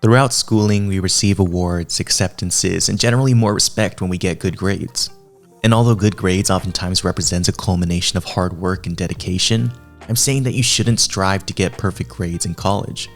Throughout schooling, we receive awards, acceptances, and generally more respect when we get good grades. And although good grades oftentimes represents a culmination of hard work and dedication, I'm saying that you shouldn't strive to get perfect grades in college.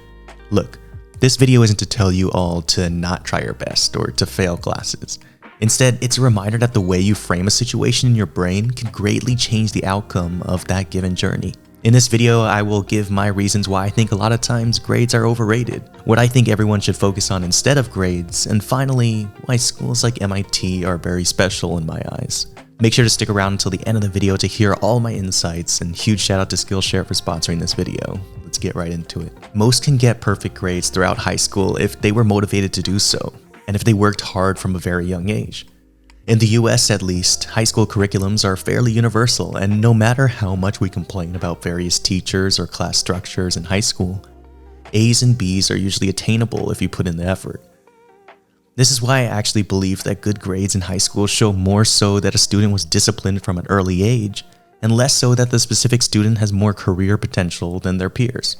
Look, this video isn't to tell you all to not try your best or to fail classes. Instead, it's a reminder that the way you frame a situation in your brain can greatly change the outcome of that given journey. In this video, I will give my reasons why I think a lot of times grades are overrated, what I think everyone should focus on instead of grades, and finally, why schools like MIT are very special in my eyes. Make sure to stick around until the end of the video to hear all my insights, and huge shout out to Skillshare for sponsoring this video. Let's get right into it. Most can get perfect grades throughout high school if they were motivated to do so, and if they worked hard from a very young age. In the US at least, high school curriculums are fairly universal, and no matter how much we complain about various teachers or class structures in high school, A's and B's are usually attainable if you put in the effort. This is why I actually believe that good grades in high school show more so that a student was disciplined from an early age, and less so that the specific student has more career potential than their peers.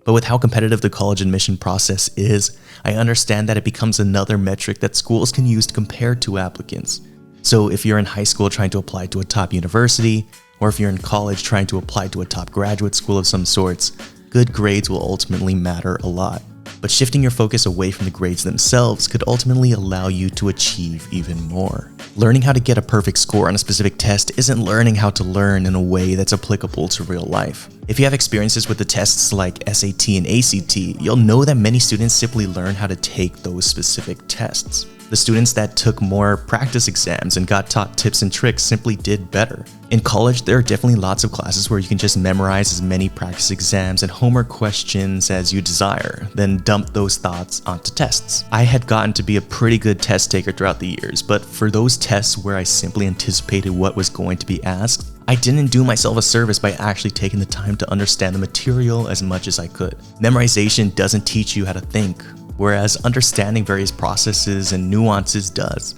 But with how competitive the college admission process is, I understand that it becomes another metric that schools can use to compare to applicants. So if you're in high school trying to apply to a top university, or if you're in college trying to apply to a top graduate school of some sorts, good grades will ultimately matter a lot. But shifting your focus away from the grades themselves could ultimately allow you to achieve even more. Learning how to get a perfect score on a specific test isn't learning how to learn in a way that's applicable to real life. If you have experiences with the tests like SAT and ACT, you'll know that many students simply learn how to take those specific tests. The students that took more practice exams and got taught tips and tricks simply did better. In college, there are definitely lots of classes where you can just memorize as many practice exams and homework questions as you desire, then dump those thoughts onto tests. I had gotten to be a pretty good test taker throughout the years, but for those tests where I simply anticipated what was going to be asked, I didn't do myself a service by actually taking the time to understand the material as much as I could. Memorization doesn't teach you how to think, whereas understanding various processes and nuances does.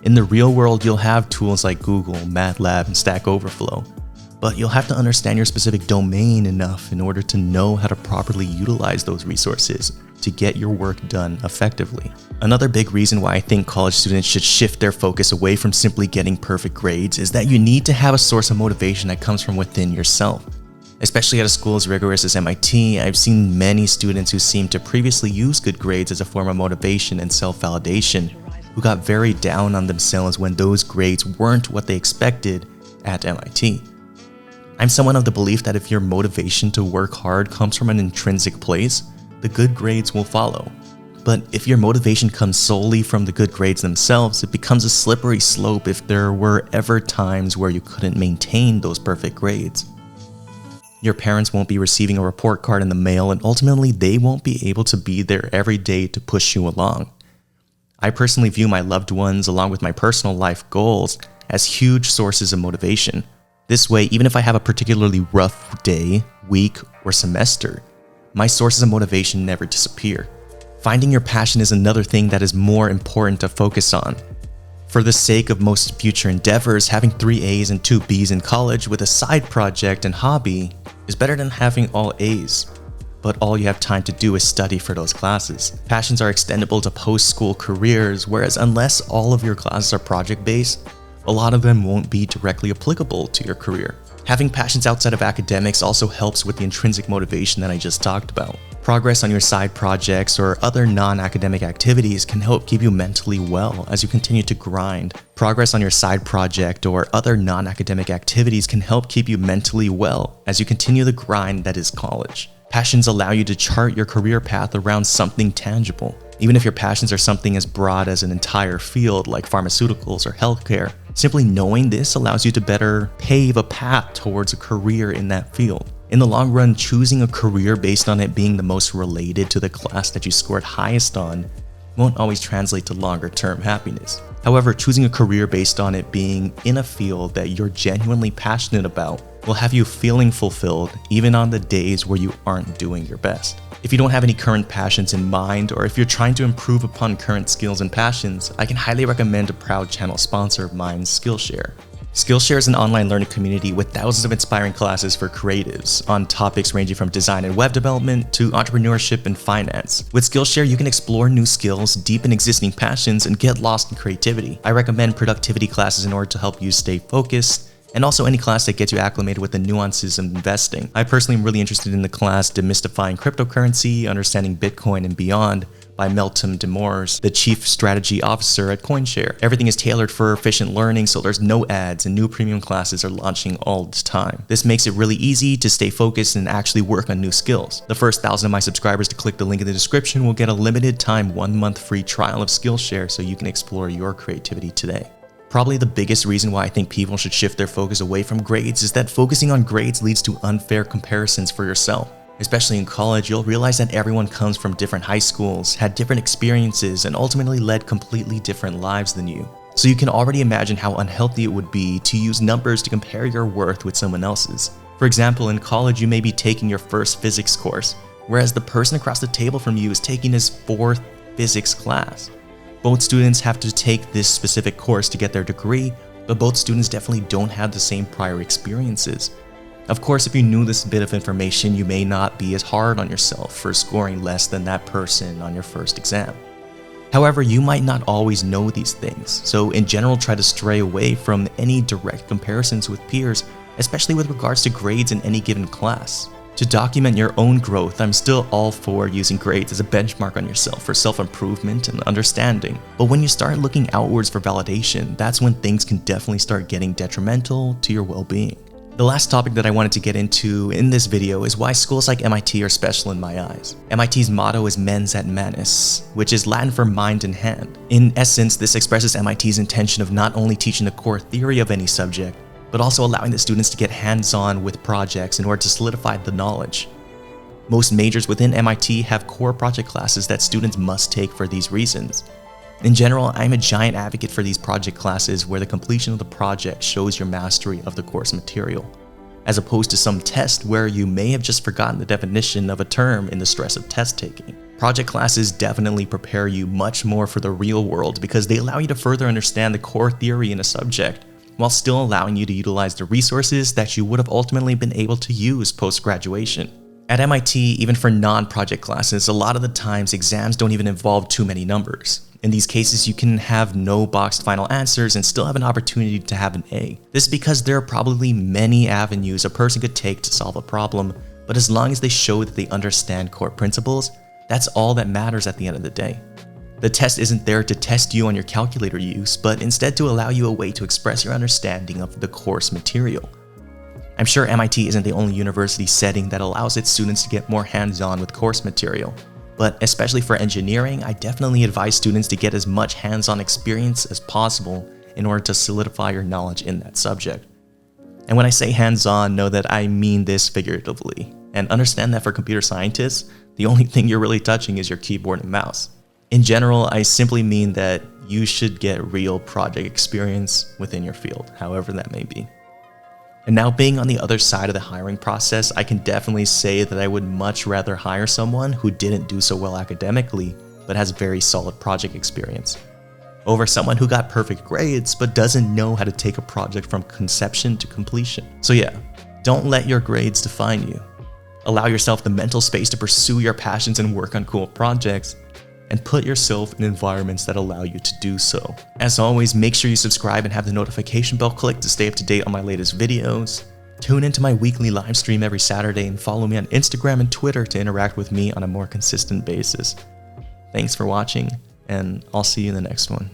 In the real world, you'll have tools like Google, MATLAB, and Stack Overflow, but you'll have to understand your specific domain enough in order to know how to properly utilize those resources to get your work done effectively. Another big reason why I think college students should shift their focus away from simply getting perfect grades is that you need to have a source of motivation that comes from within yourself. Especially at a school as rigorous as MIT, I've seen many students who seem to previously use good grades as a form of motivation and self-validation, who got very down on themselves when those grades weren't what they expected at MIT. I'm someone of the belief that if your motivation to work hard comes from an intrinsic place, the good grades will follow. But if your motivation comes solely from the good grades themselves, it becomes a slippery slope if there were ever times where you couldn't maintain those perfect grades. Your parents won't be receiving a report card in the mail, and ultimately they won't be able to be there every day to push you along. I personally view my loved ones, along with my personal life goals, as huge sources of motivation. This way, even if I have a particularly rough day, week, or semester, my sources of motivation never disappear. Finding your passion is another thing that is more important to focus on. For the sake of most future endeavors, having 3 A's and 2 B's in college with a side project and hobby is better than having all A's, but all you have time to do is study for those classes. Passions are extendable to post-school careers, whereas unless all of your classes are project-based, a lot of them won't be directly applicable to your career. Having passions outside of academics also helps with the intrinsic motivation that I just talked about. Progress on your side projects or other non-academic activities can help keep you mentally well as you continue to grind. Progress on your side project or other non-academic activities can help keep you mentally well as you continue the grind that is college. Passions allow you to chart your career path around something tangible. Even if your passions are something as broad as an entire field like pharmaceuticals or healthcare, simply knowing this allows you to better pave a path towards a career in that field. In the long run, choosing a career based on it being the most related to the class that you scored highest on won't always translate to longer-term happiness. However, choosing a career based on it being in a field that you're genuinely passionate about will have you feeling fulfilled even on the days where you aren't doing your best. If you don't have any current passions in mind, or if you're trying to improve upon current skills and passions, I can highly recommend a proud channel sponsor of mine, Skillshare. Skillshare is an online learning community with thousands of inspiring classes for creatives on topics ranging from design and web development to entrepreneurship and finance. With Skillshare, you can explore new skills, deepen existing passions, and get lost in creativity. I recommend productivity classes in order to help you stay focused, and also any class that gets you acclimated with the nuances of investing. I personally am really interested in the class Demystifying Cryptocurrency, Understanding Bitcoin and Beyond by Meltem Demirors, the Chief Strategy Officer at CoinShare. Everything is tailored for efficient learning, so there's no ads, and new premium classes are launching all the time. This makes it really easy to stay focused and actually work on new skills. The first 1,000 of my subscribers to click the link in the description will get a limited time 1-month free trial of Skillshare so you can explore your creativity today. Probably the biggest reason why I think people should shift their focus away from grades is that focusing on grades leads to unfair comparisons for yourself. Especially in college, you'll realize that everyone comes from different high schools, had different experiences, and ultimately led completely different lives than you. So you can already imagine how unhealthy it would be to use numbers to compare your worth with someone else's. For example, in college you may be taking your first physics course, whereas the person across the table from you is taking his 4th physics class. Both students have to take this specific course to get their degree, but both students definitely don't have the same prior experiences. Of course, if you knew this bit of information, you may not be as hard on yourself for scoring less than that person on your first exam. However, you might not always know these things, so in general try to stray away from any direct comparisons with peers, especially with regards to grades in any given class. To document your own growth, I'm still all for using grades as a benchmark on yourself for self-improvement and understanding. But when you start looking outwards for validation, that's when things can definitely start getting detrimental to your well-being. The last topic that I wanted to get into in this video is why schools like MIT are special in my eyes. MIT's motto is mens et manus, which is Latin for mind and hand. In essence, this expresses MIT's intention of not only teaching the core theory of any subject, but also allowing the students to get hands-on with projects in order to solidify the knowledge. Most majors within MIT have core project classes that students must take for these reasons. In general, I'm a giant advocate for these project classes where the completion of the project shows your mastery of the course material, as opposed to some test where you may have just forgotten the definition of a term in the stress of test taking. Project classes definitely prepare you much more for the real world because they allow you to further understand the core theory in a subject, while still allowing you to utilize the resources that you would have ultimately been able to use post-graduation. At MIT, even for non-project classes, a lot of the times exams don't even involve too many numbers. In these cases, you can have no boxed final answers and still have an opportunity to have an A. This is because there are probably many avenues a person could take to solve a problem, but as long as they show that they understand core principles, that's all that matters at the end of the day. The test isn't there to test you on your calculator use, but instead to allow you a way to express your understanding of the course material. I'm sure MIT isn't the only university setting that allows its students to get more hands-on with course material, but especially for engineering, I definitely advise students to get as much hands-on experience as possible in order to solidify your knowledge in that subject. And when I say hands-on, know that I mean this figuratively, and understand that for computer scientists, the only thing you're really touching is your keyboard and mouse. In general, I simply mean that you should get real project experience within your field, however that may be. And now being on the other side of the hiring process, I can definitely say that I would much rather hire someone who didn't do so well academically, but has very solid project experience, over someone who got perfect grades, but doesn't know how to take a project from conception to completion. So yeah, don't let your grades define you. Allow yourself the mental space to pursue your passions and work on cool projects, and put yourself in environments that allow you to do so. As always, make sure you subscribe and have the notification bell clicked to stay up to date on my latest videos. Tune into my weekly live stream every Saturday and follow me on Instagram and Twitter to interact with me on a more consistent basis. Thanks for watching, and I'll see you in the next one.